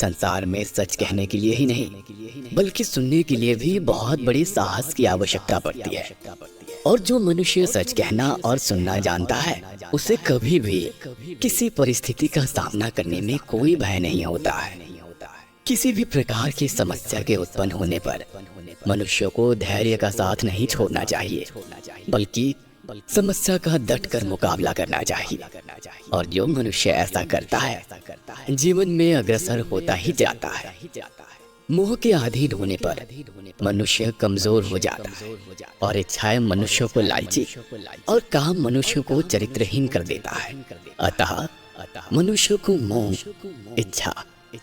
संसार में सच कहने के लिए ही नहीं बल्कि सुनने के लिए भी बहुत बड़ी साहस की आवश्यकता पड़ती है। और जो मनुष्य सच कहना और सुनना जानता है उसे कभी भी किसी परिस्थिति का सामना करने में कोई भय नहीं होता है। किसी भी प्रकार की समस्या के उत्पन्न होने पर मनुष्य को धैर्य का साथ नहीं छोड़ना चाहिए बल्कि समस्या का डट कर मुकाबला करना चाहिए। और जो मनुष्य ऐसा करता है जीवन में अग्रसर होता ही जाता है। मोह के अधीन होने पर मनुष्य कमजोर हो जाता है और इच्छाएं मनुष्य को लालची और काम मनुष्य को चरित्रहीन कर देता है। अतः मनुष्य को मोह, इच्छा,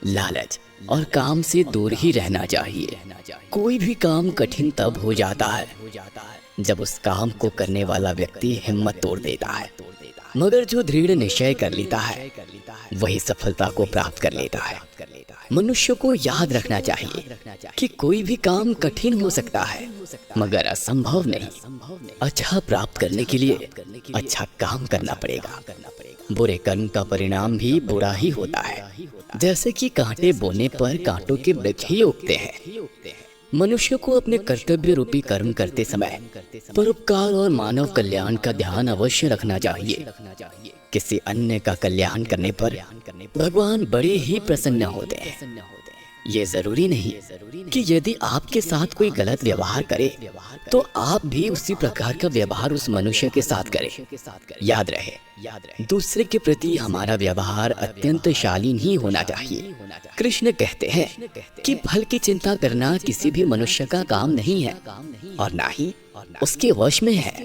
लालच और काम से दूर ही रहना चाहिए। कोई भी काम कठिन तब हो जाता है जब उस काम को करने वाला व्यक्ति हिम्मत तोड़ देता है, मगर जो दृढ़ निश्चय कर लेता है वही सफलता को प्राप्त कर लेता है। मनुष्य को याद रखना चाहिए कि कोई भी काम कठिन हो सकता है मगर असंभव नहीं। अच्छा प्राप्त करने के लिए अच्छा काम करना पड़ेगा। बुरे कर्म का परिणाम भी बुरा ही होता है। जैसे कि कांटे बोने पर कांटों के वृक्ष ही उगते हैं। मनुष्य को अपने कर्तव्य रूपी कर्म करते समय परोपकार और मानव कल्याण का ध्यान अवश्य रखना चाहिए। किसी अन्य का कल्याण करने पर भगवान बड़े ही प्रसन्न होते हैं। ये जरूरी नहीं कि यदि आपके साथ कोई गलत व्यवहार करे तो आप भी उसी प्रकार का व्यवहार उस मनुष्य के साथ करें। याद रहे दूसरे के प्रति हमारा व्यवहार अत्यंत शालीन ही होना चाहिए। कृष्ण कहते हैं कि फल की चिंता करना किसी भी मनुष्य का काम नहीं है और ना ही उसके वश में है,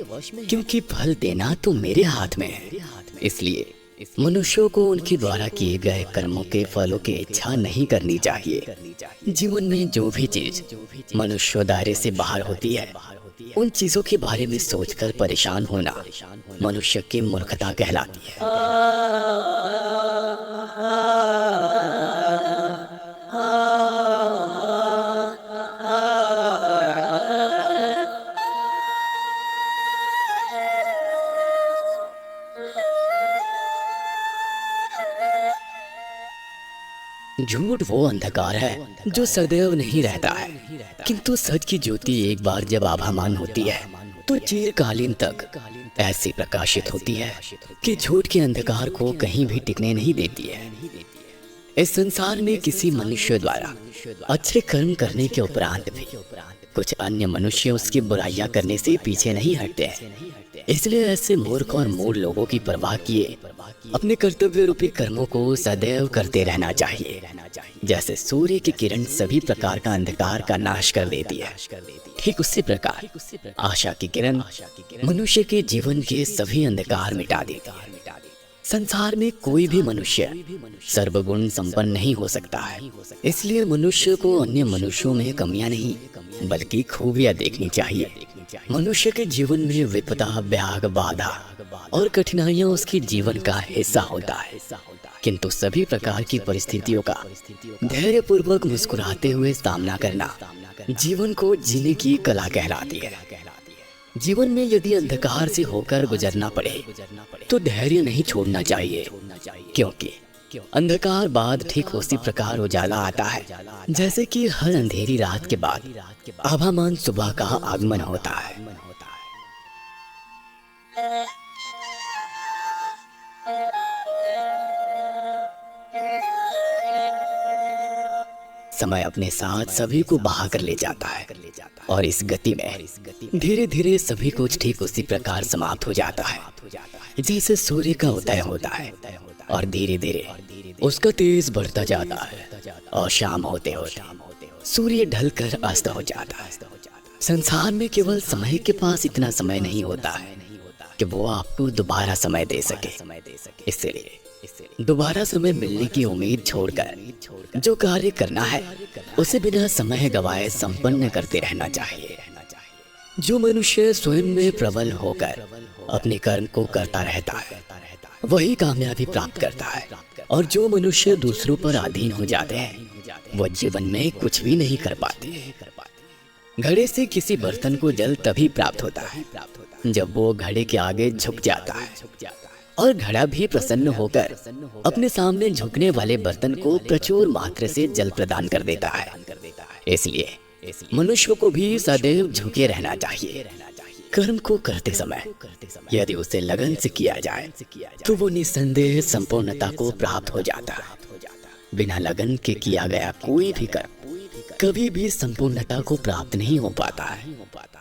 क्योंकि फल देना तो मेरे हाथ में है। इसलिए मनुष्यों को उनके द्वारा किए गए कर्मों के फलों की इच्छा नहीं करनी चाहिए। जीवन में जो भी चीज मनुष्य दायरे से बाहर होती है उन चीजों के बारे में सोचकर परेशान होना मनुष्य की मूर्खता कहलाती है। झूठ वो अंधकार है जो सदैव नहीं रहता है, किंतु सच की ज्योति एक बार जब आभामान होती है तो चिरकालीन तक ऐसी प्रकाशित होती है कि झूठ के अंधकार को कहीं भी टिकने नहीं देती है। इस संसार में किसी मनुष्य द्वारा अच्छे कर्म करने के उपरांत भी कुछ अन्य मनुष्य उसकी बुराइयां करने से पीछे नहीं हटते हैं। इसलिए ऐसे मूर्ख और मूढ़ लोगों की परवाह किए अपने कर्तव्य रूपी कर्मों को सदैव करते रहना चाहिए। जैसे सूर्य की किरण सभी प्रकार का अंधकार का नाश कर देती है, ठीक उसी प्रकार आशा की किरण मनुष्य के जीवन के सभी अंधकार मिटा देती है। संसार में कोई भी मनुष्य सर्वगुण संपन्न नहीं हो सकता है। इसलिए मनुष्य को अन्य मनुष्यों में कमियां नहीं बल्कि खूबियां देखनी चाहिए। मनुष्य के जीवन में विपदा, व्याग, बाधा और कठिनाइयां उसके जीवन का हिस्सा होता है, किंतु सभी प्रकार की परिस्थितियों का धैर्य पूर्वक मुस्कुराते हुए सामना करना जीवन को जीने की कला कहलाती है। जीवन में यदि अंधकार से होकर गुजरना पड़े तो धैर्य नहीं छोड़ना चाहिए, क्योंकि अंधकार बाद ठीक उसी प्रकार उजाला आता है जैसे कि हर अंधेरी रात के बाद आभामान सुबह का आगमन होता है। समय अपने साथ सभी को बहा कर ले जाता है और इस गति में धीरे धीरे सभी कुछ ठीक उसी प्रकार समाप्त हो जाता है जैसे सूर्य का उदय होता है और धीरे धीरे उसका तेज बढ़ता जाता है और शाम होते होते सूर्य ढलकर अस्त हो जाता है। संसार में केवल समय के पास इतना समय नहीं होता है कि वो आपको दोबारा समय दे सके। इसलिए दोबारा समय मिलने की उम्मीद छोड़कर जो कार्य करना है उसे बिना समय गवाए संपन्न करते रहना चाहिए। जो मनुष्य स्वयं में प्रबल होकर अपने कर्म को करता रहता है वही कामयाबी प्राप्त करता है, और जो मनुष्य दूसरों पर अधीन हो जाते हैं वह जीवन में कुछ भी नहीं कर पाते। घड़े से किसी बर्तन को जल तभी प्राप्त होता है जब वो घड़े के आगे झुक जाता है, और घड़ा भी प्रसन्न होकर अपने सामने झुकने वाले बर्तन को प्रचुर मात्रा से जल प्रदान कर देता है। इसलिए मनुष्य को भी सदैव झुके रहना चाहिए। कर्म को करते समय यदि उसे लगन से किया जाए तो वो निस्संदेह संपूर्णता को प्राप्त हो जाता है। बिना लगन के किया गया कोई भी कर्म कभी भी संपूर्णता को प्राप्त नहीं हो पाता है।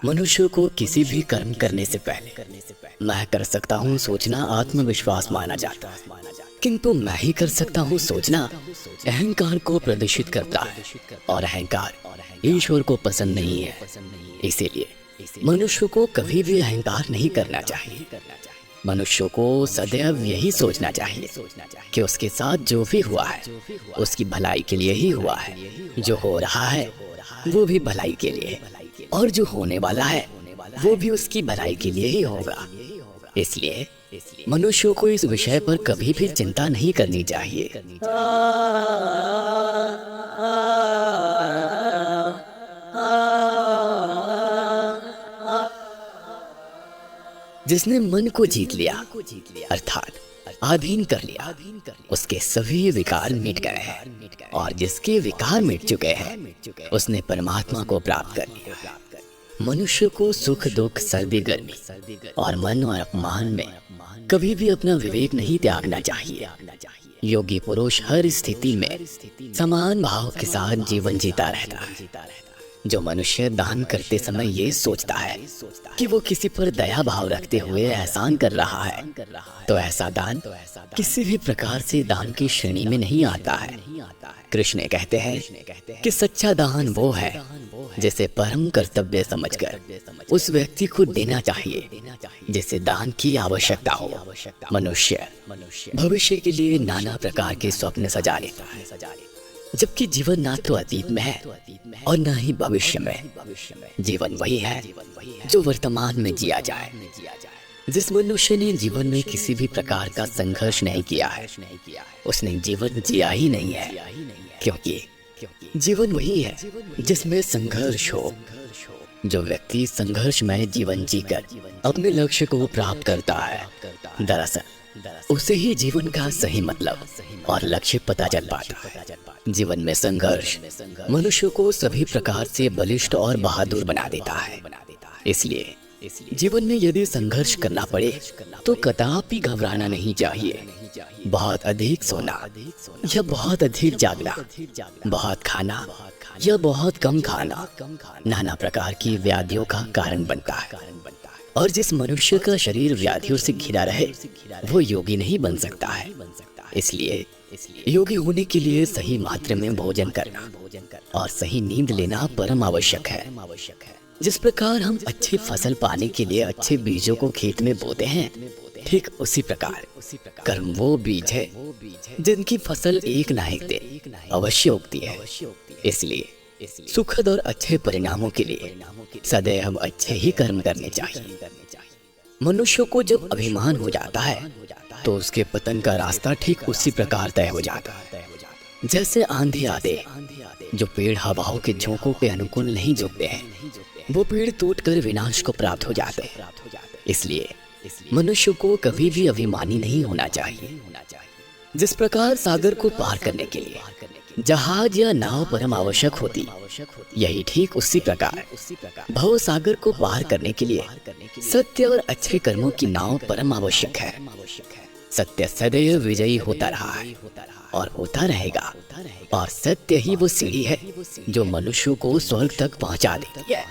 मनुष्य को किसी भी कर्म करने से पहले मैं कर सकता हूँ सोचना आत्मविश्वास माना जाता है, किंतु मैं ही कर सकता हूँ सोचना अहंकार को प्रदर्शित करता है, और अहंकार ईश्वर को पसंद नहीं है। इसीलिए मनुष्य को कभी भी अहंकार नहीं करना चाहिए। मनुष्य को सदैव यही सोचना चाहिए कि उसके साथ जो भी हुआ है उसकी भलाई के लिए ही हुआ है, जो हो रहा है वो भी भलाई के लिए, और जो होने वाला है वो भी उसकी भलाई के लिए ही होगा। इसलिए मनुष्य को इस विषय पर कभी भी चिंता नहीं करनी चाहिए। जिसने मन को जीत लिया अर्थात अधीन कर लिया, उसके सभी विकार मिट गए हैं, और जिसके विकार मिट चुके हैं उसने परमात्मा को प्राप्त कर लिया। मनुष्य को सुख दुख सर्दी गर्मी और मन और अपमान में कभी भी अपना विवेक नहीं त्यागना चाहिए। योगी पुरुष हर स्थिति में समान भाव के साथ जीवन जीता रहता है। जो मनुष्य दान करते समय ये सोचता है कि वो किसी पर दया भाव रखते हुए एहसान कर रहा है, तो ऐसा दान किसी भी प्रकार से दान की श्रेणी में नहीं आता है। कृष्ण कहते हैं कि सच्चा दान वो है जिसे परम कर्तव्य समझकर उस व्यक्ति को देना चाहिए जिसे दान की आवश्यकता हो। मनुष्य भविष्य के लिए नाना प्रकार के स्वप्न सजा लेता है, जबकि जीवन ना तो अतीत में है और न ही भविष्य में। जीवन वही है जो वर्तमान में जिया जाए। जिस मनुष्य ने जीवन में किसी भी प्रकार का संघर्ष नहीं किया है उसने जीवन जिया ही नहीं है, क्योंकि जीवन वही है जिसमें संघर्ष हो। जो व्यक्ति संघर्षमय जीवन जीकर अपने लक्ष्य को प्राप्त करता है, दरअसल उसे ही जीवन का सही मतलब और लक्ष्य पता चल पाता है। जीवन में संघर्ष मनुष्य को सभी प्रकार से बलिष्ठ और बहादुर बना देता है। इसलिए जीवन में यदि संघर्ष करना पड़े तो कदापि घबराना नहीं चाहिए। बहुत अधिक सोना या बहुत अधिक जागना, बहुत खाना या बहुत कम खाना नाना प्रकार की व्याधियों का कारण बनता है, और जिस मनुष्य का शरीर व्याधियों से घिरा रहे वो योगी नहीं बन सकता है। इसलिए योगी होने के लिए सही मात्रा में भोजन करना और सही नींद लेना परम आवश्यक है। जिस प्रकार हम अच्छी फसल पाने के लिए अच्छे बीजों को खेत में बोते हैं, ठीक उसी प्रकार कर्म वो बीज है जिनकी फसल एक ना एक दिन अवश्य उगती है। इसलिए सुखद और अच्छे परिणामों के लिए सदैव हम अच्छे ही कर्म करने चाहिए। मनुष्य को जब अभिमान हो जाता है तो उसके पतन का रास्ता ठीक उसी प्रकार तय हो जाता है जैसे आंधी आते जो पेड़ हवाओं के झोंकों के अनुकूल नहीं झुकते हैं, वो पेड़ टूटकर विनाश को प्राप्त हो जाते हैं। इसलिए मनुष्य को कभी भी अभिमानी नहीं होना चाहिए। जिस प्रकार सागर को पार करने के लिए जहाज या नाव परम आवश्यक होती, यही ठीक उसी प्रकार भव सागर को पार करने के लिए सत्य और अच्छे कर्मों की नाव परम आवश्यक है। सत्य सदैव विजयी होता रहा है और होता रहेगा, और सत्य ही वो सीढ़ी है जो मनुष्य को स्वर्ग तक पहुंचा देती है।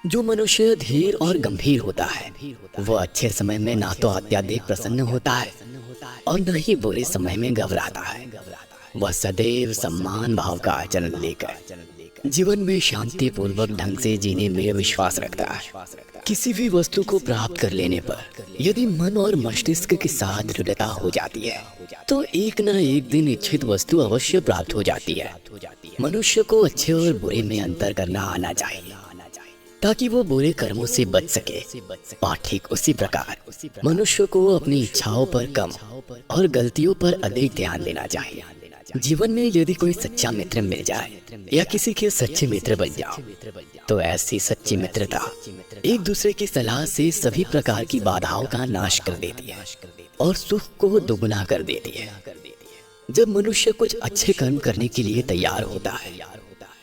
जो मनुष्य धीर और गंभीर होता है वो अच्छे समय में ना तो अत्यधिक प्रसन्न होता है और न ही बुरे समय में घबराता है। वह सदैव सम्मान भाव का आचरण लेकर जीवन में शांति पूर्वक ढंग से जीने में विश्वास रखता है। किसी भी वस्तु को प्राप्त कर लेने पर यदि मन और मस्तिष्क के साथ दृढ़ता हो जाती है तो एक न एक दिन इच्छित वस्तु अवश्य प्राप्त हो जाती है। मनुष्य को अच्छे और बुरे में अंतर करना आना चाहिए, ताकि वो बुरे कर्मों से बच सके। और ठीक उसी प्रकार मनुष्य को अपनी इच्छाओं पर कम और गलतियों पर अधिक ध्यान देना चाहिए। जीवन में यदि कोई सच्चा मित्र मिल जाए या किसी के सच्चे मित्र बन जाओ, तो ऐसी सच्ची मित्रता एक दूसरे की सलाह से सभी प्रकार की बाधाओं का नाश कर देती है और सुख को दुगुना कर देती है। जब मनुष्य कुछ अच्छे कर्म करने के लिए तैयार होता है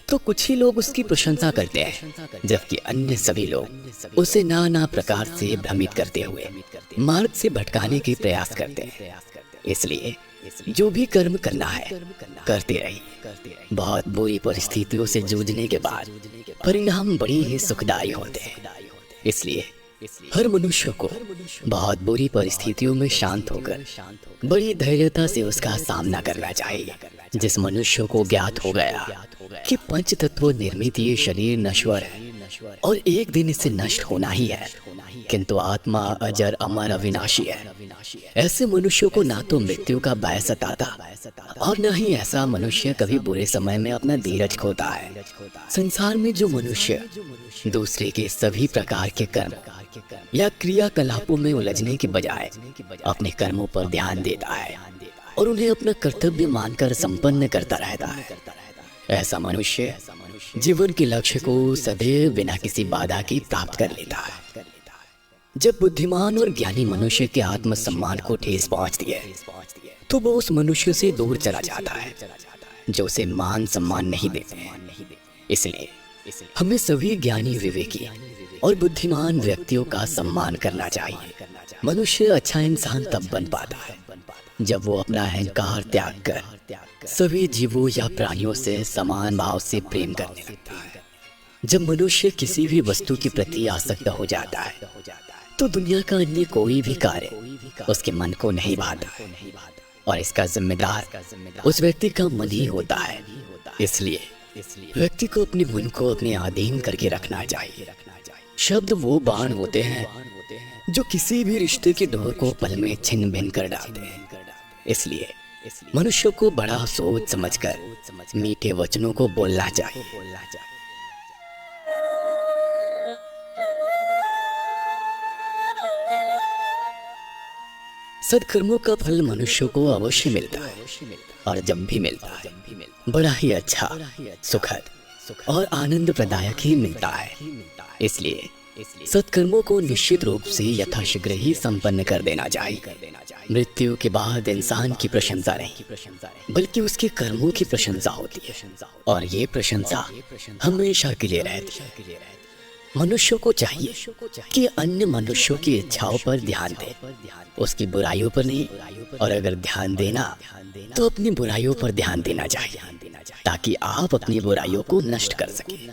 तो कुछ ही लोग उसकी प्रशंसा करते हैं, जबकि अन्य सभी लोग उसे नाना प्रकार से भ्रमित करते हुए मार्ग से भटकाने के प्रयास करते हैं। इसलिए जो भी कर्म करना है करते रहिए। बहुत बुरी परिस्थितियों से जूझने के बाद परिणाम बड़े ही सुखदायी होते हैं। इसलिए हर मनुष्य को बहुत बुरी परिस्थितियों में शांत होकर बड़ी धैर्यता से उसका सामना करना चाहिए। जिस मनुष्य को ज्ञात हो गया कि पंच तत्व निर्मित ये शरीर नश्वर है और एक दिन इसे नष्ट होना ही है, किंतु आत्मा अजर अमर अविनाशी है, ऐसे मनुष्यों को ना तो मृत्यु का भय सताता और न ही ऐसा मनुष्य कभी बुरे समय में अपना धीरज खोता है। संसार में जो मनुष्य दूसरे के सभी प्रकार के कर्म या क्रियाकलापों में उलझने के बजाय अपने कर्मों पर ध्यान देता है और उन्हें अपना कर्तव्य मानकर संपन्न करता रहता है, ऐसा मनुष्य जीवन के लक्ष्य को सदैव बिना किसी बाधा के प्राप्त कर लेता है। जब बुद्धिमान और ज्ञानी मनुष्य के आत्मसम्मान को ठेस पहुंचती है तो वो उस मनुष्य से दूर चला जाता है जो उसे मान सम्मान नहीं देते हैं। इसलिए हमें सभी ज्ञानी, विवेकी और बुद्धिमान व्यक्तियों का सम्मान करना चाहिए। मनुष्य अच्छा इंसान तब बन पाता है जब वो अपना अहंकार त्याग कर सभी जीवों या प्राणियों से समान भाव से प्रेम करने लगता है। जब मनुष्य किसी भी वस्तु के प्रति आसक्त हो जाता है तो दुनिया का अन्य कोई भी कार्य उसके मन को नहीं भाता और इसका जिम्मेदार उस व्यक्ति का मन ही होता है। इसलिए व्यक्ति को अपने मन को अपने अधीन करके रखना चाहिए। शब्द वो बाण होते हैं जो किसी भी रिश्ते की डोर को पल में छिन्न भिन्न कर डालते हैं। इसलिए मनुष्य को बड़ा सोच समझकर मीठे वचनों को बोलना चाहिए। सत्कर्मों का फल मनुष्य को अवश्य मिलता है और जब भी मिलता है बड़ा ही अच्छा, सुखद और आनंद प्रदायक ही मिलता है। इसलिए सत्कर्मों को निश्चित रूप से यथाशीघ्र ही संपन्न कर देना चाहिए। मृत्यु के बाद इंसान की प्रशंसा नहीं बल्कि उसके कर्मों की प्रशंसा होती है और ये प्रशंसा हमेशा के लिए रहती है। मनुष्यों को चाहिए कि अन्य मनुष्यों की इच्छाओं पर ध्यान दे, उसकी बुराइयों पर नहीं, और अगर ध्यान देना तो अपनी बुराइयों पर ध्यान देना चाहिए ताकि आप अपनी बुराइयों को नष्ट कर सकें।